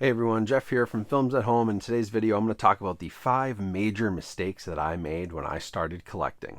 Hey everyone, Jeff here from Films at Home. In today's video, I'm going to talk about the 5 major mistakes that I made when I started collecting.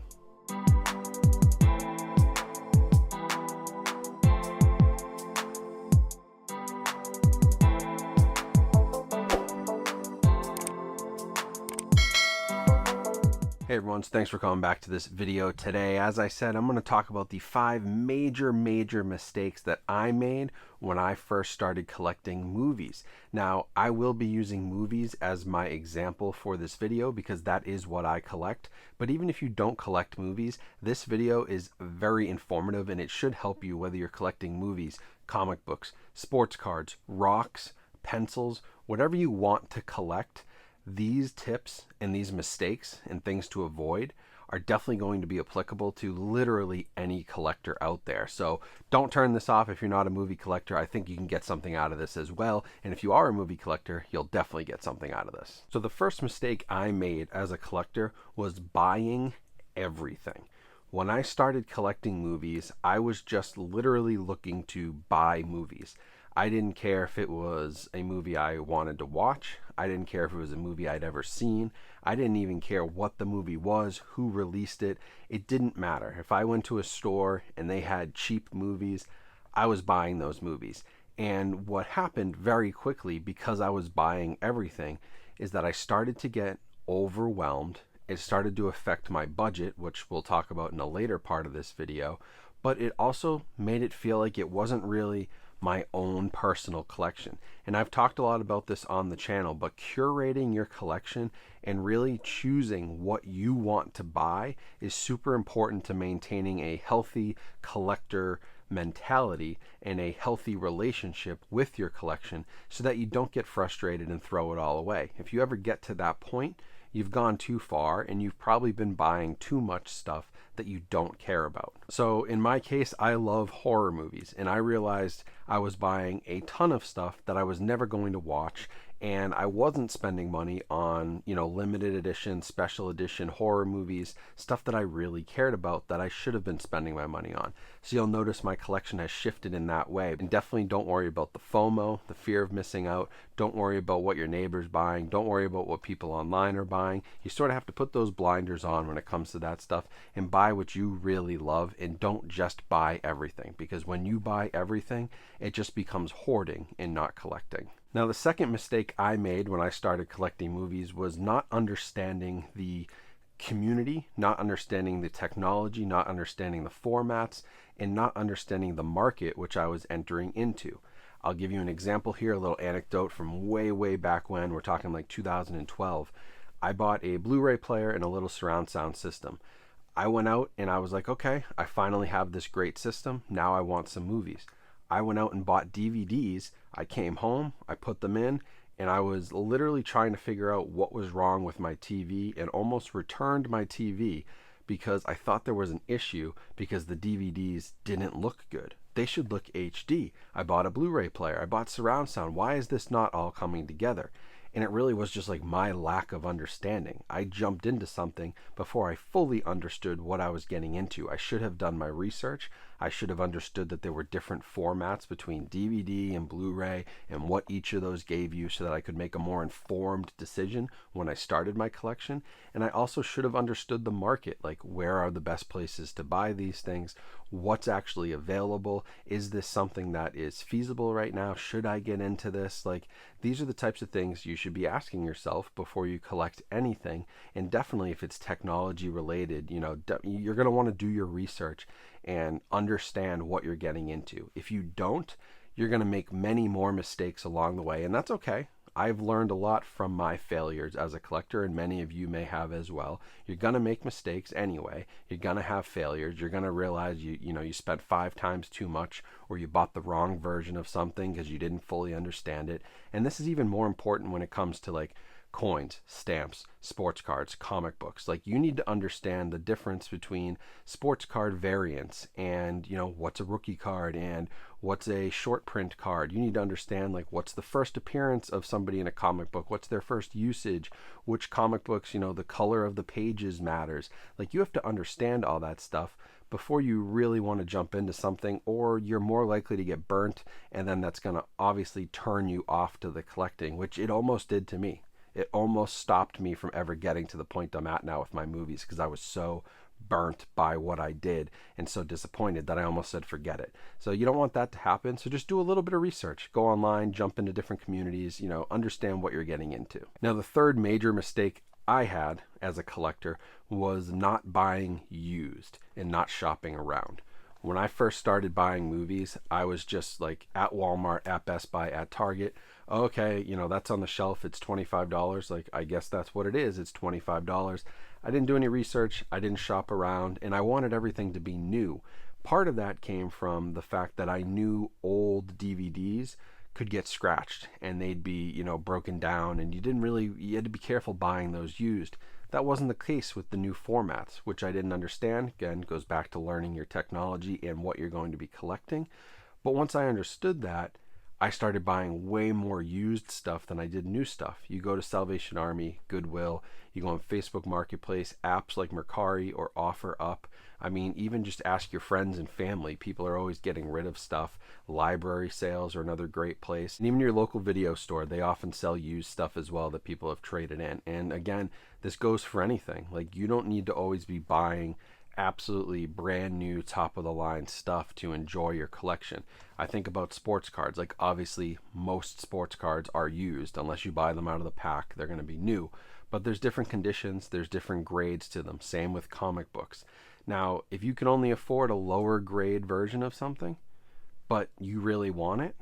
Hey everyone, so thanks for coming back to this video today. As I said, I'm going to talk about the 5 major mistakes that I made when I first started collecting movies. Now, I will be using movies as my example for this video because that is what I collect. But even if you don't collect movies, this video is very informative and it should help you whether you're collecting movies, comic books, sports cards, rocks, pencils, whatever you want to collect. These tips and these mistakes and things to avoid are definitely going to be applicable to literally any collector out there. So don't turn this off if you're not a movie collector. I think you can get something out of this as well. And if you are a movie collector, you'll definitely get something out of this. So the first mistake I made as a collector was buying everything. When I started collecting movies, I was just literally looking to buy movies. I didn't care if it was a movie I wanted to watch. I didn't care if it was a movie I'd ever seen. I didn't even care what the movie was, who released it. It didn't matter. If I went to a store and they had cheap movies, I was buying those movies. And what happened very quickly, because I was buying everything, is that I started to get overwhelmed. It started to affect my budget, which we'll talk about in a later part of this video. But it also made it feel like it wasn't really my own personal collection. And I've talked a lot about this on the channel, but curating your collection and really choosing what you want to buy is super important to maintaining a healthy collector mentality and a healthy relationship with your collection so that you don't get frustrated and throw it all away. If you ever get to that point, you've gone too far and you've probably been buying too much stuff that you don't care about. So in my case, I love horror movies, and I realized I was buying a ton of stuff that I was never going to watch, and I wasn't spending money on, limited edition, special edition horror movies, stuff that I really cared about that I should have been spending my money on. So you'll notice my collection has shifted in that way. And definitely don't worry about the FOMO, the fear of missing out. Don't worry about what your neighbor's buying. Don't worry about what people online are buying. You sort of have to put those blinders on when it comes to that stuff and buy what you really love, and don't just buy everything, because when you buy everything, it just becomes hoarding and not collecting. Now, the second mistake I made when I started collecting movies was not understanding the community, not understanding the technology, not understanding the formats, and not understanding the market which I was entering into. I'll give you an example here, a little anecdote from way back when. We're talking like 2012. I bought a Blu-ray player and a little surround sound system. I went out and I was like, okay, I finally have this great system. Now I want some movies. I went out and bought DVDs. I came home, I put them in, and I was literally trying to figure out what was wrong with my TV and almost returned my TV because I thought there was an issue because the DVDs didn't look good. They should look HD. I bought a Blu-ray player. I bought surround sound. Why is this not all coming together? And it really was just like my lack of understanding. I jumped into something before I fully understood what I was getting into. I should have done my research. I should have understood that there were different formats between DVD and Blu-ray and what each of those gave you so that I could make a more informed decision when I started my collection. And I also should have understood the market, like where are the best places to buy these things, what's actually available, is this something that is feasible right now, should I get into this? Like, these are the types of things you should be asking yourself before you collect anything. And definitely if it's technology related, you're going to want to do your research and understand what you're getting into. If you don't, you're going to make many more mistakes along the way, and that's okay. I've learned a lot from my failures as a collector, and many of you may have as well. You're going to make mistakes anyway. You're going to have failures. You're going to realize you spent 5 times too much, or you bought the wrong version of something because you didn't fully understand it. And this is even more important when it comes to like coins, stamps, sports cards, comic books. Like, you need to understand the difference between sports card variants and, what's a rookie card and what's a short print card. You need to understand like what's the first appearance of somebody in a comic book, what's their first usage, which comic books, the color of the pages matters. Like, you have to understand all that stuff before you really want to jump into something, or you're more likely to get burnt, and then that's going to obviously turn you off to the collecting, which it almost did to me. It almost stopped me from ever getting to the point I'm at now with my movies, because I was so burnt by what I did and so disappointed that I almost said forget it. So you don't want that to happen. So just do a little bit of research. Go online, jump into different communities, understand what you're getting into. Now, the third major mistake I had as a collector was not buying used and not shopping around. When I first started buying movies, I was just like at Walmart, at Best Buy, at Target. Okay, that's on the shelf. It's $25. Like, I guess that's what it is. It's $25. I didn't do any research. I didn't shop around, and I wanted everything to be new. Part of that came from the fact that I knew old DVDs could get scratched and they'd be, broken down, and you had to be careful buying those used. That wasn't the case with the new formats, which I didn't understand. Again, goes back to learning your technology and what you're going to be collecting. But once I understood that, I started buying way more used stuff than I did new stuff. You go to Salvation Army, Goodwill, you go on Facebook Marketplace, apps like Mercari or OfferUp. I mean, even just ask your friends and family. People are always getting rid of stuff. Library sales are another great place. And even your local video store, they often sell used stuff as well that people have traded in. And again, this goes for anything. Like, you don't need to always be buying absolutely brand new top of the line stuff to enjoy your collection. I think about sports cards. Like, obviously most sports cards are used. Unless you buy them out of the pack, they're going to be new. But there's different conditions, there's different grades to them. Same with comic books. Now, if you can only afford a lower grade version of something, but you really want it,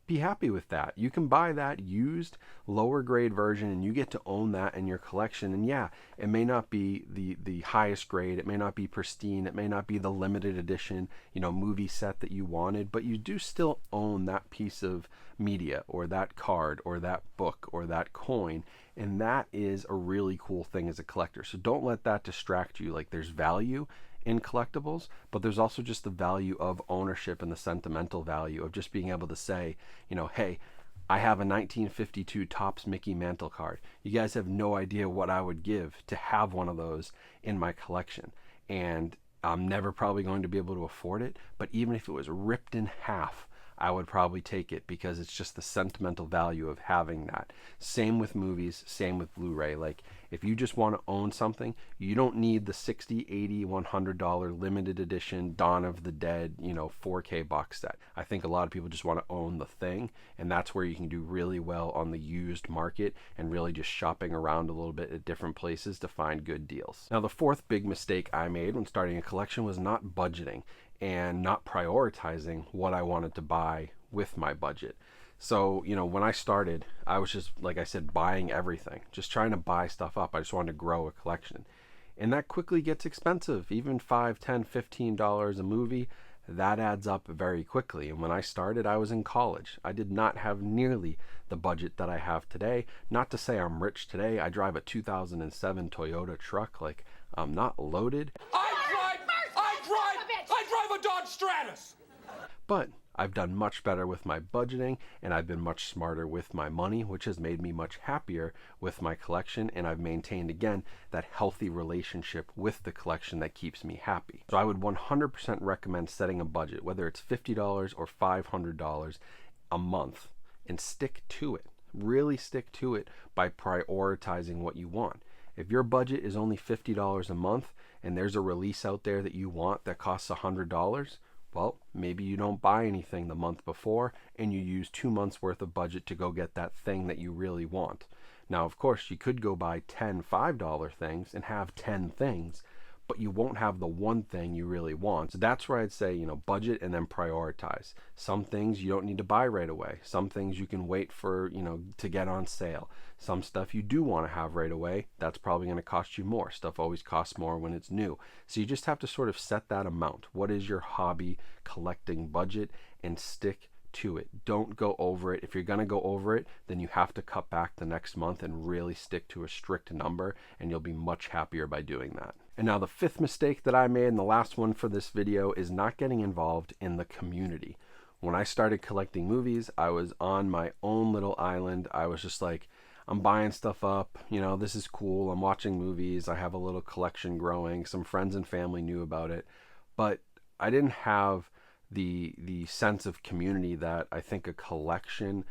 be happy with that. You can buy that used lower grade version and you get to own that in your collection. And yeah, it may not be the highest grade, it may not be pristine, it may not be the limited edition, movie set that you wanted, but you do still own that piece of media or that card or that book or that coin. And that is a really cool thing as a collector. So don't let that distract you. Like, there's value in collectibles, but there's also just the value of ownership and the sentimental value of just being able to say, hey, I have a 1952 Topps Mickey Mantle card. You guys have no idea what I would give to have one of those in my collection. And I'm never probably going to be able to afford it, but even if it was ripped in half, I would probably take it because it's just the sentimental value of having that. Same with movies, same with Blu-ray. Like, if you just want to own something, you don't need the $60, $80, $100 limited edition Dawn of the Dead, 4K box set. I think a lot of people just want to own the thing, and that's where you can do really well on the used market and really just shopping around a little bit at different places to find good deals. Now, the fourth big mistake I made when starting a collection was not budgeting and not prioritizing what I wanted to buy with my budget. So, when I started, I was just, like I said, buying everything, just trying to buy stuff up. I just wanted to grow a collection. And that quickly gets expensive. Even $5, $10, $15 a movie, that adds up very quickly. And when I started, I was in college. I did not have nearly the budget that I have today. Not to say I'm rich today. I drive a 2007 Toyota truck. Like, I'm not loaded. I drive a Dodge Stratus! But I've done much better with my budgeting, and I've been much smarter with my money, which has made me much happier with my collection, and I've maintained, again, that healthy relationship with the collection that keeps me happy. So I would 100% recommend setting a budget, whether it's $50 or $500 a month, and stick to it. Really stick to it by prioritizing what you want. If your budget is only $50 a month, and there's a release out there that you want that costs $100, well, maybe you don't buy anything the month before and you use 2 months worth of budget to go get that thing that you really want. Now, of course, you could go buy 10 $5 things and have 10 things, but you won't have the one thing you really want. So that's where I'd say, budget and then prioritize. Some things you don't need to buy right away. Some things you can wait for, to get on sale. Some stuff you do want to have right away, that's probably going to cost you more. Stuff always costs more when it's new. So you just have to sort of set that amount. What is your hobby collecting budget, and stick to it. Don't go over it. If you're going to go over it, then you have to cut back the next month and really stick to a strict number, and you'll be much happier by doing that. And now the fifth mistake that I made, and the last one for this video, is not getting involved in the community. When I started collecting movies, I was on my own little island. I was just like, I'm buying stuff up, this is cool. I'm watching movies. I have a little collection growing. Some friends and family knew about it. but I didn't have the sense of community that I think a collection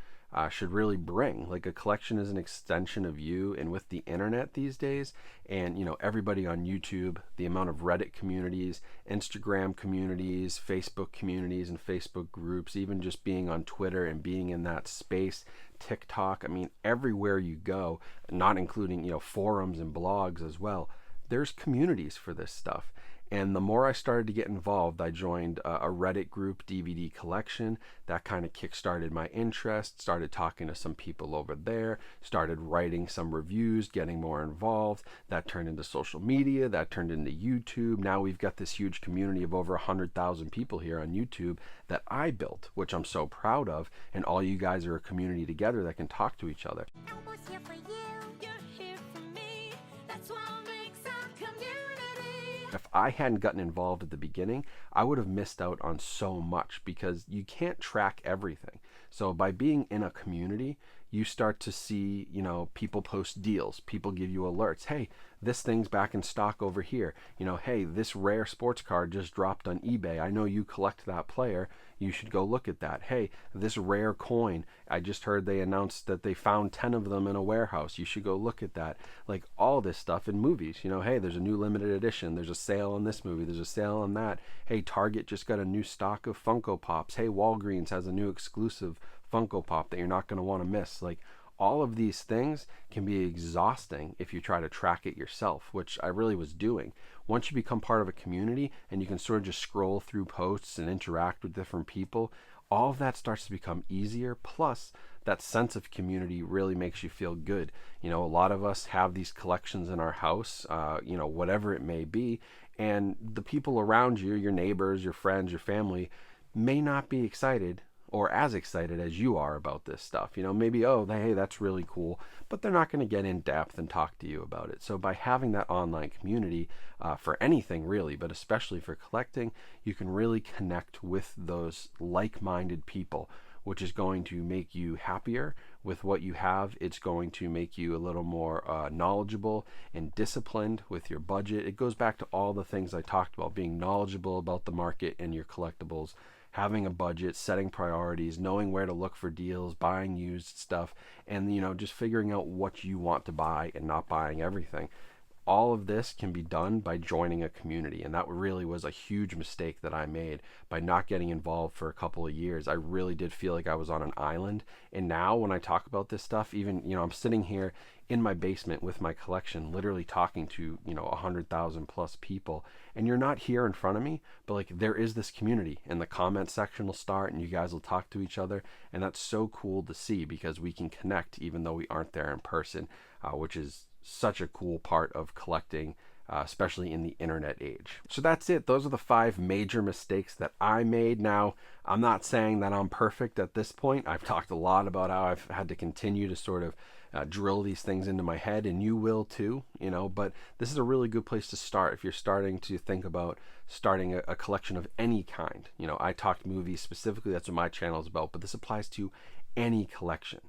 should really bring. Like, a collection is an extension of you, and with the internet these days, and everybody on YouTube, the amount of Reddit communities, Instagram communities, Facebook communities, and Facebook groups, even just being on Twitter and being in that space, TikTok, I mean, everywhere you go, not including forums and blogs as well, there's communities for this stuff. And the more I started to get involved, I joined a Reddit group, DVD collection. That kind of kickstarted my interest, started talking to some people over there, started writing some reviews, getting more involved. That turned into social media, that turned into YouTube. Now we've got this huge community of over 100,000 people here on YouTube that I built, which I'm so proud of. And all you guys are a community together that can talk to each other. Elbows here for you, you're here for me. That's what makes our community. If I hadn't gotten involved at the beginning, I would have missed out on so much, because you can't track everything. So by being in a community, you start to see, people post deals, people give you alerts. Hey, this thing's back in stock over here. Hey, this rare sports card just dropped on eBay. I know you collect that player. You should go look at that. Hey, this rare coin, I just heard they announced that they found 10 of them in a warehouse. You should go look at that. Like, all this stuff in movies. Hey, there's a new limited edition. There's a sale on this movie. There's a sale on that. Hey, Target just got a new stock of Funko Pops. Hey, Walgreens has a new exclusive Funko Pop that you're not going to want to miss. Like, all of these things can be exhausting if you try to track it yourself, which I really was doing. Once you become part of a community and you can sort of just scroll through posts and interact with different people, all of that starts to become easier. Plus, that sense of community really makes you feel good. A lot of us have these collections in our house, whatever it may be, and the people around you, your neighbors, your friends, your family, may not be excited or as excited as you are about this stuff. Maybe, oh, hey, that's really cool, but they're not going to get in depth and talk to you about it. So by having that online community for anything really, but especially for collecting, you can really connect with those like-minded people, which is going to make you happier with what you have. It's going to make you a little more knowledgeable and disciplined with your budget. It goes back to all the things I talked about, being knowledgeable about the market and your collectibles, having a budget, setting priorities, knowing where to look for deals, buying used stuff, and just figuring out what you want to buy and not buying everything. All of this can be done by joining a community, and that really was a huge mistake that I made by not getting involved for a couple of years. I really did feel like I was on an island, and now when I talk about this stuff, even I'm sitting here in my basement with my collection, literally talking to 100,000 plus people, and you're not here in front of me, but like, there is this community, and the comment section will start and you guys will talk to each other, and that's so cool to see, because we can connect even though we aren't there in person, which is such a cool part of collecting, especially in the internet age. So that's it. Those are the 5 major mistakes that I made. Now, I'm not saying that I'm perfect at this point. I've talked a lot about how I've had to continue to sort of drill these things into my head, and you will too, but this is a really good place to start if you're starting to think about starting a collection of any kind. I talked movies specifically, that's what my channel is about, but this applies to any collection.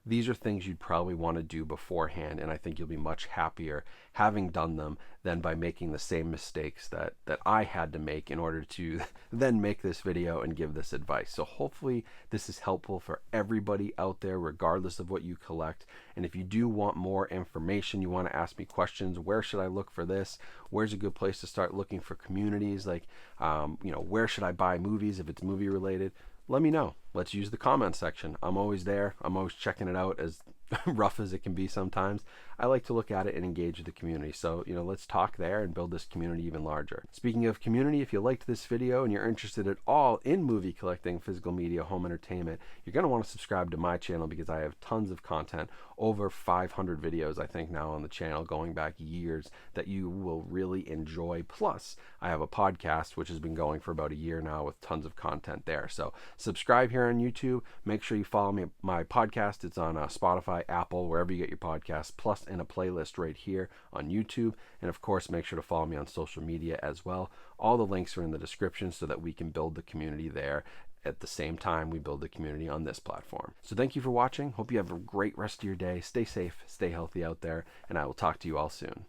These are things you'd probably want to do beforehand, and I think you'll be much happier having done them than by making the same mistakes that I had to make in order to then make this video and give this advice. So hopefully this is helpful for everybody out there, regardless of what you collect. And if you do want more information, you want to ask me questions, where should I look for this? Where's a good place to start looking for communities? Like, where should I buy movies if it's movie related? Let me know. Let's use the comment section. I'm always there. I'm always checking it out, as rough as it can be sometimes. I like to look at it and engage with the community. So, let's talk there and build this community even larger. Speaking of community, if you liked this video and you're interested at all in movie collecting, physical media, home entertainment, you're going to want to subscribe to my channel, because I have tons of content, over 500 videos, I think, now on the channel, going back years, that you will really enjoy. Plus, I have a podcast, which has been going for about a year now, with tons of content there. So subscribe here on YouTube. Make sure you follow me, my podcast. It's on Spotify, Apple, wherever you get your podcasts, plus in a playlist right here on YouTube. And of course, make sure to follow me on social media as well. All the links are in the description so that we can build the community there at the same time we build the community on this platform. So thank you for watching. Hope you have a great rest of your day. Stay safe, stay healthy out there, and I will talk to you all soon.